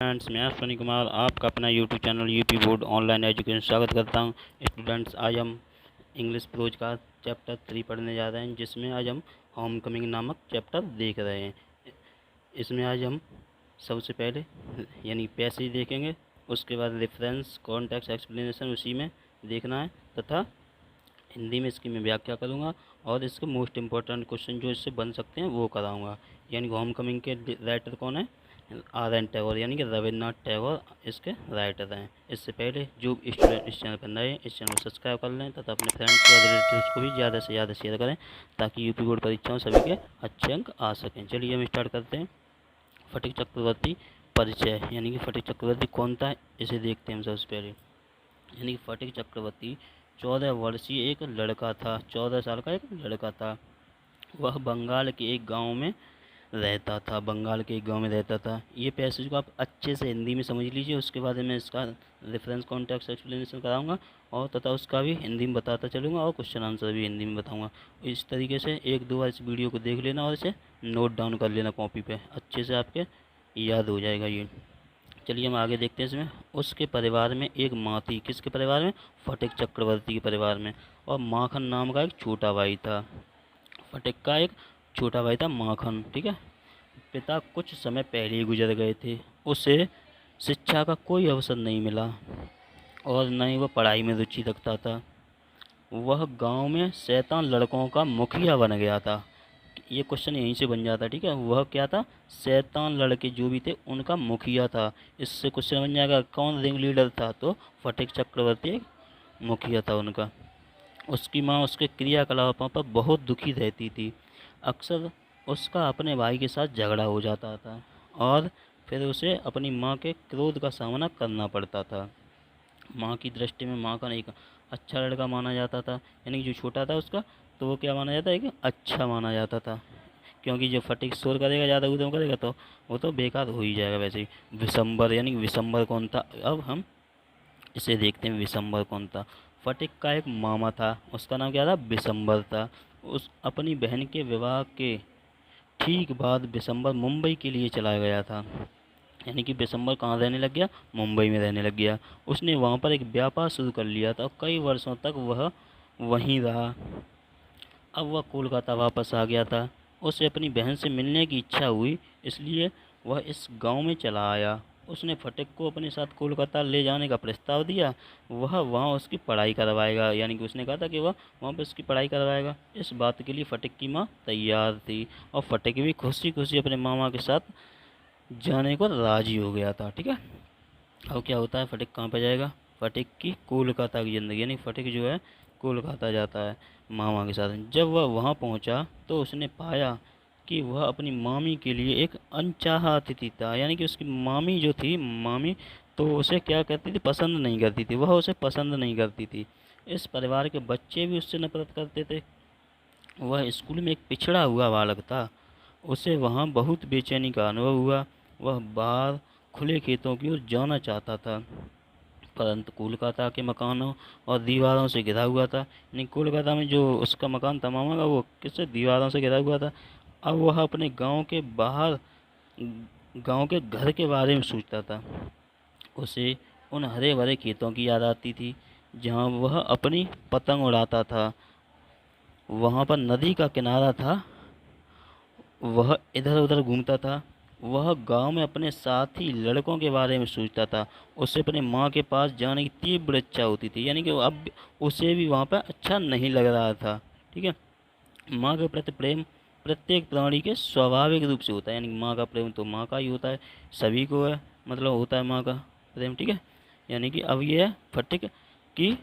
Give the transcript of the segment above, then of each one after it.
Friends, मैं अश्विनी कुमार आपका अपना YouTube channel UP board online education स्वागत करता हूं। स्टूडेंट्स, आज हम इंग्लिश प्रोज का चैप्टर 3 पढ़ने जा रहे हैं, जिसमें आज हम होम कमिंग नामक चैप्टर देख रहे हैं। इसमें आज हम सबसे पहले यानी पैसेज देखेंगे, उसके बाद रेफरेंस, कॉन्टेक्स्ट, एक्सप्लेनेशन उसी में देखना है तथा हिंदी में इसकी मैं व्याख्या करूँगा और इसके मोस्ट इम्पोर्टेंट क्वेश्चन जो इससे बन सकते हैं वो कराऊँगा। यानी होम कमिंग के राइटर कौन है? R.N. टैगोर, यानी कि रविन्द्रनाथ टैगोर इसके राइटर हैं। इससे पहले जो स्टूडेंट इस चैनल पर नए हैं, इस चैनल को सब्सक्राइब कर लें तथा अपने फ्रेंड्स और रिलेटिव्स को भी ज़्यादा से ज़्यादा शेयर करें ताकि यूपी बोर्ड परीक्षाओं सभी के अच्छे अंक आ सकें। चलिए हम स्टार्ट करते हैं। फटिक चक्रवर्ती परिचय, यानी कि फटिक चक्रवर्ती कौन था इसे देखते हैं हम सबसे पहले। यानी कि फटिक चक्रवर्ती 14 वर्षीय एक लड़का था, 14 साल का एक लड़का था। वह बंगाल के एक गांव में रहता था। ये पैसेज को आप अच्छे से हिंदी में समझ लीजिए, उसके बाद मैं इसका रेफरेंस, कॉन्टेक्स्ट, एक्सप्लेनेशन कराऊंगा और तथा उसका भी हिंदी में बताता चलूँगा और क्वेश्चन आंसर भी हिंदी में बताऊंगा। इस तरीके से एक दो बार इस वीडियो को देख लेना और इसे नोट डाउन कर लेना कॉपी पे, अच्छे से आपके याद हो जाएगा ये। चलिए हम आगे देखते हैं। इसमें उसके परिवार में एक माँ थी। किसके परिवार में? फटिक चक्रवर्ती के परिवार में। और माखन नाम का एक छोटा भाई था। फटिक का एक छोटा भाई था माखन, ठीक है। पिता कुछ समय पहले ही गुजर गए थे। उसे शिक्षा का कोई अवसर नहीं मिला और न ही वह पढ़ाई में रुचि रखता था। वह गांव में शैतान लड़कों का मुखिया बन गया था। ये क्वेश्चन यहीं से बन जाता, ठीक है। वह क्या था? शैतान लड़के जो भी थे उनका मुखिया था। इससे क्वेश्चन बन जाएगा कौन रिंग लीडर था, तो फटिक चक्रवर्ती एक मुखिया था उनका। उसकी माँ उसके क्रियाकलापों पर बहुत दुखी रहती थी। अक्सर उसका अपने भाई के साथ झगड़ा हो जाता था और फिर उसे अपनी माँ के क्रोध का सामना करना पड़ता था। माँ की दृष्टि में माखन एक अच्छा लड़का माना जाता था, यानी कि जो छोटा था उसका, तो वो क्या माना जाता है कि अच्छा माना जाता था। क्योंकि जो फटिक शोर करेगा, ज़्यादा उद्यम करेगा तो वो तो बेकार हो ही जाएगा वैसे ही। विशंबर, यानी कि विशंबर कौन था? अब हम इसे देखते हैं। विशंबर कौन था? फटिक का एक मामा था, उसका नाम क्या था? विशंबर था। उस अपनी बहन के विवाह के ठीक बाद विशंबर मुंबई के लिए चला गया था। यानी कि विशंबर कहाँ रहने लग गया? मुंबई में रहने लग गया। उसने वहाँ पर एक व्यापार शुरू कर लिया था और कई वर्षों तक वह वहीं रहा। अब वह कोलकाता वापस आ गया था। उसे अपनी बहन से मिलने की इच्छा हुई, इसलिए वह इस गांव में चला आया। उसने फटिक को अपने साथ कोलकाता ले जाने का प्रस्ताव दिया। वह वहाँ उसकी पढ़ाई करवाएगा, यानी कि उसने कहा था कि वह वहाँ पर उसकी पढ़ाई करवाएगा। इस बात के लिए फटिक की माँ तैयार थी और फटिक भी खुशी खुशी अपने मामा के साथ जाने को राजी हो गया था, ठीक है। अब क्या होता है? फटिक कहाँ पे जाएगा? फटिक की कोलकाता की ज़िंदगी, यानी फटिक जो है कोलकाता जाता है मामा के साथ। जब वह वहाँ पहुँचा तो उसने पाया कि वह अपनी मामी के लिए एक अनचाहा अतिथि था। यानी कि उसकी मामी जो थी, मामी, तो उसे क्या करती थी? पसंद नहीं करती थी। वह उसे पसंद नहीं करती थी। इस परिवार के बच्चे भी उससे नफरत करते थे। वह स्कूल में एक पिछड़ा हुआ बालक था। उसे वहाँ बहुत बेचैनी का अनुभव हुआ। वह बाहर खुले खेतों की ओर जाना चाहता था, परंतु कोलकाता के मकानों और दीवारों से घिरा हुआ था। यानी कोलकाता में जो उसका मकान था मामा का, वो किससे? दीवारों से घिरा हुआ था। अब वह अपने गांव के बाहर, गांव के घर के बारे में सोचता था। उसे उन हरे भरे खेतों की याद आती थी जहां वह अपनी पतंग उड़ाता था। वहां पर नदी का किनारा था। वह इधर उधर घूमता था। वह गांव में अपने साथी लड़कों के बारे में सोचता था। उसे अपने माँ के पास जाने की तीव्र इच्छा होती थी, यानी कि अब उसे भी वहाँ पर अच्छा नहीं लग रहा था, ठीक है। माँ के प्रति प्रेम प्रत्येक प्राणी के स्वाभाविक रूप से होता है, यानी माँ का प्रेम तो माँ का ही होता है, सभी को है, मतलब होता है माँ का प्रेम, ठीक है। यानी कि अब ये है फटिक की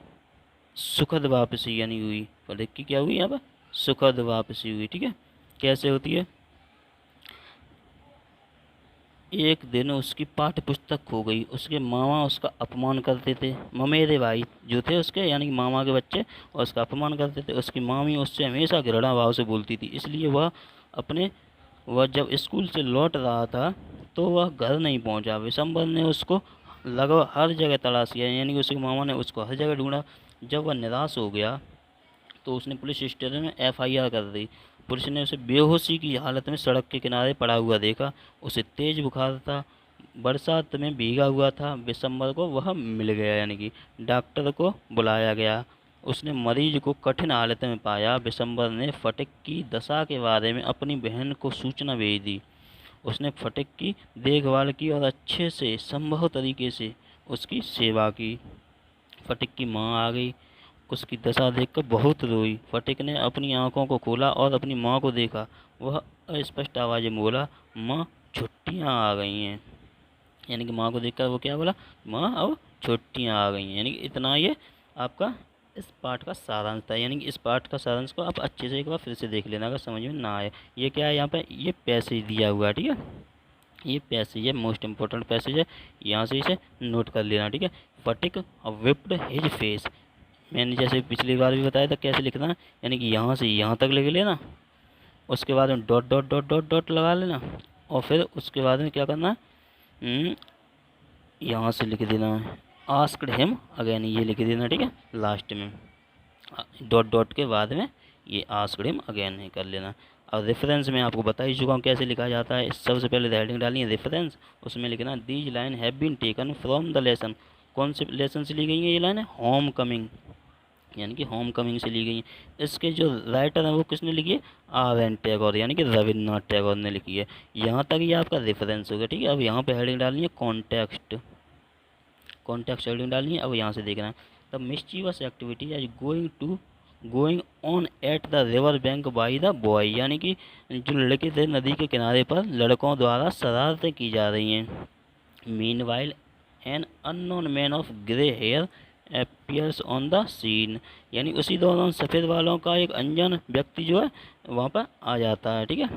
सुखद वापसी, यानी हुई फटिक की क्या हुई यहाँ पर? सुखद वापसी हुई, ठीक है। कैसे होती है? एक दिन उसकी पाठ्य पुस्तक खो गई। उसके मामा उसका अपमान करते थे। ममेरे भाई जो थे उसके, यानी कि मामा के बच्चे, और उसका अपमान करते थे। उसकी मामी उससे हमेशा घृणा भाव से बोलती थी, इसलिए वह जब स्कूल से लौट रहा था तो वह घर नहीं पहुंचा। विशंबर ने उसको लगभग हर जगह तलाश किया, यानी कि उसके मामा ने उसको हर जगह ढूंढा। जब वह निराश हो गया तो उसने पुलिस स्टेशन में FIR कर दी। पुलिस ने उसे बेहोशी की हालत में सड़क के किनारे पड़ा हुआ देखा। उसे तेज बुखार था। बरसात में भीगा हुआ था विशंबर को वह मिल गया, यानी कि डॉक्टर को बुलाया गया। उसने मरीज को कठिन हालत में पाया। विशंबर ने फटिक की दशा के बारे में अपनी बहन को सूचना भेज दी। उसने फटिक की देखभाल की और अच्छे से संभव तरीके से उसकी सेवा की। फटिक की माँ आ गई। उसकी दशा देखकर बहुत रोई। फटिक ने अपनी आंखों को खोला और अपनी माँ को देखा। वह अस्पष्ट आवाज़ में बोला, माँ, छुट्टियाँ आ गई हैं। यानी कि माँ को देखकर वो क्या बोला, माँ अब छुट्टियाँ आ गई हैं। यानी कि इतना ये आपका इस पाठ का सारांश था। यानी कि इस पाठ का सारांश को आप अच्छे से एक बार फिर से देख लेना अगर समझ में ना आए। ये क्या है, यहाँ पे ये पैसेज दिया हुआ है, ठीक है। ये पैसेज है, मोस्ट इम्पोर्टेंट पैसेज है, यहाँ से इसे नोट कर लेना, ठीक है। फटिक विप्ड हिज फेस, मैंने जैसे पिछली बार भी बताया था कैसे लिखना है। यानी कि यहाँ से यहाँ तक लिख लेना, उसके बाद में dot dot dot dot dot लगा लेना, और फिर उसके बाद में क्या करना है, यहाँ से लिख देना है आस्क्ड हिम अगेन, ये लिख देना, ठीक है। लास्ट में डॉट डॉट के बाद में ये आस्क्ड हिम अगेन है कर लेना। और रेफरेंस में आपको बता ही चुका हूँ कैसे लिखा जाता है। सबसे पहले हेडिंग डालनी है रेफरेंस, उसमें लिखना these line have been taken from the lesson. कौन से लेसन से ली गई है ये लाइन है, होम कमिंग, यानी कि होम कमिंग से ली गई है। इसके जो राइटर हैं वो किसने लिखी है, R N टैगोर, यानी कि रविन्द्रनाथ टैगोर ने लिखी है। यहाँ तक ये आपका रेफरेंस हो गया, ठीक है। अब यहाँ पे हेडिंग डालनी है कॉन्टेक्स्ट, कॉन्टेक्स्ट हेडिंग डालनी है। अब यहाँ से देखना है the mischievous activity as going on at the river bank by the boy, यानी कि जो लड़के थे नदी के किनारे पर लड़कों द्वारा शरारतें की जा रही हैं। Meanwhile an unknown man of grey hair appears on the scene, यानी उसी दौरान सफ़ेद बालों का एक अनजान व्यक्ति जो है वहाँ पर आ जाता है, ठीक है,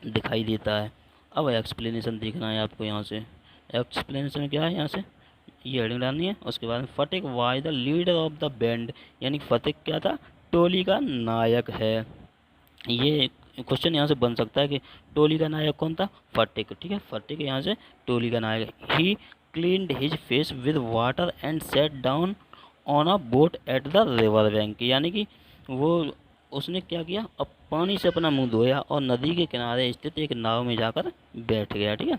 दिखाई देता है। अब एक्सप्लेनेशन देखना है आपको। यहाँ से एक्सप्लेनेशन क्या है, यहाँ से ये हेडिंग डालनी है। उसके बाद Phatik why the leader of the band, यानी फटिक क्या था, टोली का नायक है। ये क्वेश्चन यहाँ से बन सकता है कि टोली का नायक कौन था, फटिक, ठीक है। फटिक यहाँ से टोली का नायक। He cleaned his face with water and set down on a boat at the river bank, यानी कि वो उसने क्या किया, अब पानी से अपना मुंह धोया और नदी के किनारे स्थित एक नाव में जाकर बैठ गया, ठीक है।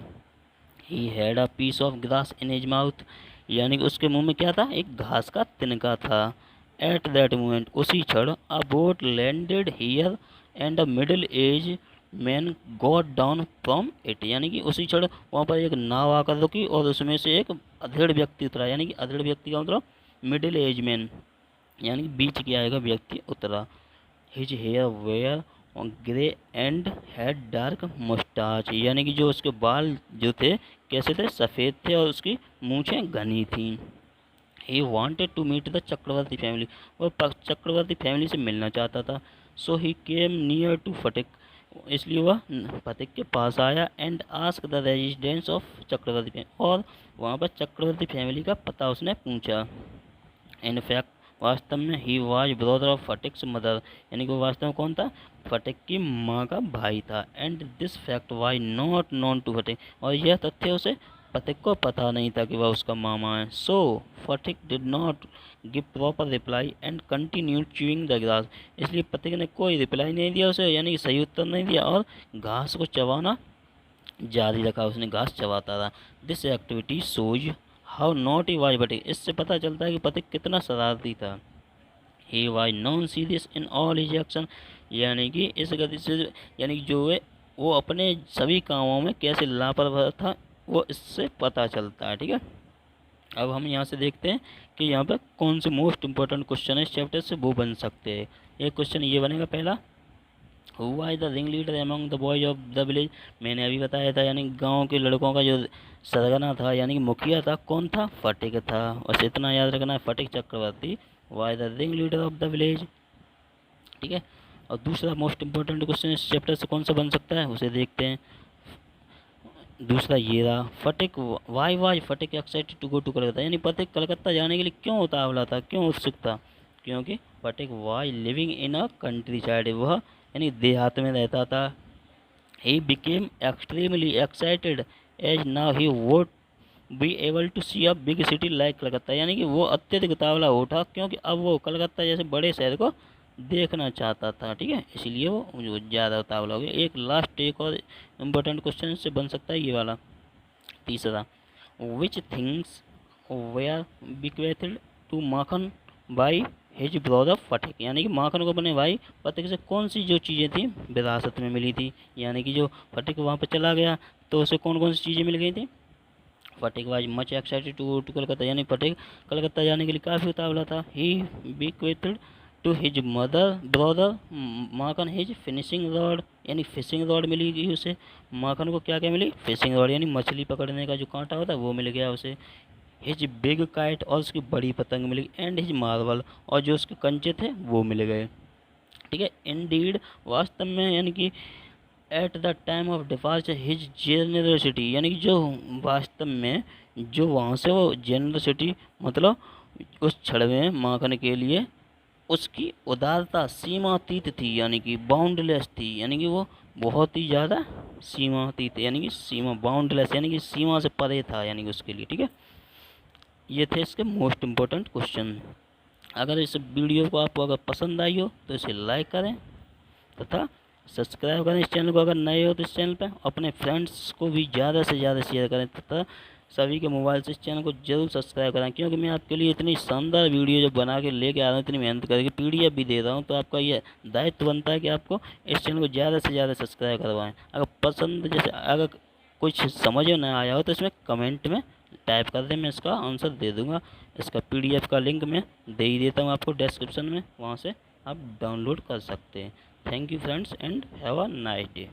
He had a piece of grass in his mouth, यानी कि उसके मुंह में क्या था, एक घास का तिनका था। एट दैट मोमेंट, उसी क्षण अ boat landed here and a middle age man got down from it, यानी कि उसी क्षण वहाँ पर एक नाव आकर रुकी और उसमें से एक अधेड़ व्यक्ति उतरा, यानी कि अधेड़ व्यक्ति का मतलब मिडिल एज मैन, यानी कि बीच की आएगा व्यक्ति उतरा। His hair were grey and had dark moustache, यानी कि जो उसके बाल जो थे कैसे थे, सफ़ेद थे और उसकी मूछें घनी थीं। He wanted to meet the Chakravarti family, और चक्रवर्ती फैमिली से मिलना चाहता था। सो ही केम नियर टू फटिक, इसलिए वह फटिक के पास आया। And ask the residence of Chakravarti family, और वहाँ पर चक्रवर्ती फैमिली का पता उसने पूछा। इन फैक्ट, वास्तव में he was brother of Phatik's mother, यानी कि वो वास्तव में कौन था, फटिक की माँ का भाई था। And this fact was not known to Phatik, और यह तथ्य उसे फटिक को पता नहीं था कि वह उसका मामा है। So Phatik did not give proper reply and continued chewing the grass, इसलिए फटिक ने कोई रिप्लाई नहीं दिया उसे, यानी कि सही उत्तर नहीं दिया, और घास को चबाना जारी रखा, उसने घास चबाता रहा। This activity shows how naughty was Phatik, इससे पता चलता है कि फटिक कितना शरारती था। He was non serious in all his action, यानी कि इस गति से, यानी कि जो है वो अपने सभी कामों में कैसे लापरवाह था वो इससे पता चलता है, ठीक है। अब हम यहाँ से देखते हैं कि यहाँ पर कौन से मोस्ट इंपॉर्टेंट क्वेश्चन है इस चैप्टर से वो बन सकते हैं। एक क्वेश्चन ये बनेगा पहला, who was the ring leader among the boys of the village, मैंने अभी बताया था, यानी गांव के लड़कों का जो सरगना था यानी कि मुखिया था कौन था, फटिक था। बस इतना याद रखना है, Phatik Chakravarti was the ring leader of the village, ठीक है। और दूसरा मोस्ट इंपॉर्टेंट क्वेश्चन इस चैप्टर से कौन सा बन सकता है उसे देखते हैं। दूसरा ये रहा, Phatik why was Phatik excited to go to Calcutta, यानी फटिक कलकत्ता जाने के लिए क्यों उतावला था, क्यों उत्सुक था, क्योंकि Phatik was living in a country side, वह यानी देहात में रहता था। He became extremely excited as now he would be able to see a big city like Calcutta, यानी कि वो अत्यधिक उतावला उठा क्योंकि अब वो कलकत्ता जैसे बड़े शहर को देखना चाहता था, ठीक है, इसलिए वो ज़्यादा उतावला हो गया। एक लास्ट एक और इम्पोर्टेंट क्वेश्चन से बन सकता है ये वाला, तीसरा, which things were bequeathed to Makhan by his brother Phatik, यानी कि माखन को अपने भाई फटिक से कौन सी जो चीज़ें थी विरासत में मिली थी। यानी कि जो फटिक वहाँ पर चला गया तो उसे कौन कौन सी चीज़ें मिल गई थी। Phatik was much excited to Calcutta, यानी फटिक कलकत्ता जाने के लिए काफ़ी उतावला था। He bequeathed to his mother brother Makhan his finishing rod, यानी फिशिंग रॉड मिली गई उसे। माखन को क्या क्या मिली, फिशिंग रॉड यानी मछली पकड़ने का जो कांटा होता है वो मिल गया उसे। हिज बिग काइट, और उसकी बड़ी पतंग मिल गई। एंड हिज मार्बल, और जो उसके कंचे थे वो मिल गए। ठीक है, इंडीड वास्तव में, यानी कि at the time of departure his generosity, यानी कि जो वास्तव में जो वहाँ से वो जेनरसिटी मतलब उस क्षण में माखन के लिए उसकी उदारता सीमातीत थी, यानी कि बाउंडलेस थी, यानी कि वो बहुत ही ज़्यादा सीमातीत, यानी कि सीमा बाउंडलेस, यानी कि सीमा से परे था, यानी कि उसके लिए। ठीक है, ये थे इसके मोस्ट इम्पोर्टेंट क्वेश्चन। अगर इस वीडियो को आपको अगर पसंद आई हो तो इसे लाइक करें तथा सब्सक्राइब करें इस चैनल को, अगर नए हो तो इस चैनल पर अपने फ्रेंड्स को भी ज़्यादा से ज़्यादा शेयर करें तथा सभी के मोबाइल से इस चैनल को जरूर सब्सक्राइब करें, क्योंकि मैं आपके लिए इतनी शानदार वीडियो जब बना के लेके आ रहा हूँ, इतनी मेहनत करके PDF भी दे रहा हूँ, तो आपका ये दायित्व बनता है कि आपको इस चैनल को ज़्यादा से ज़्यादा सब्सक्राइब करवाएं। अगर पसंद, जैसे अगर कुछ समझ में ना आया हो तो इसमें कमेंट में टाइप कर दें, मैं इसका आंसर दे दूँगा। इसका PDF का लिंक मैं दे ही देता हूँ आपको डिस्क्रिप्शन में, वहाँ से आप डाउनलोड कर सकते हैं। Thank you friends and have a nice day.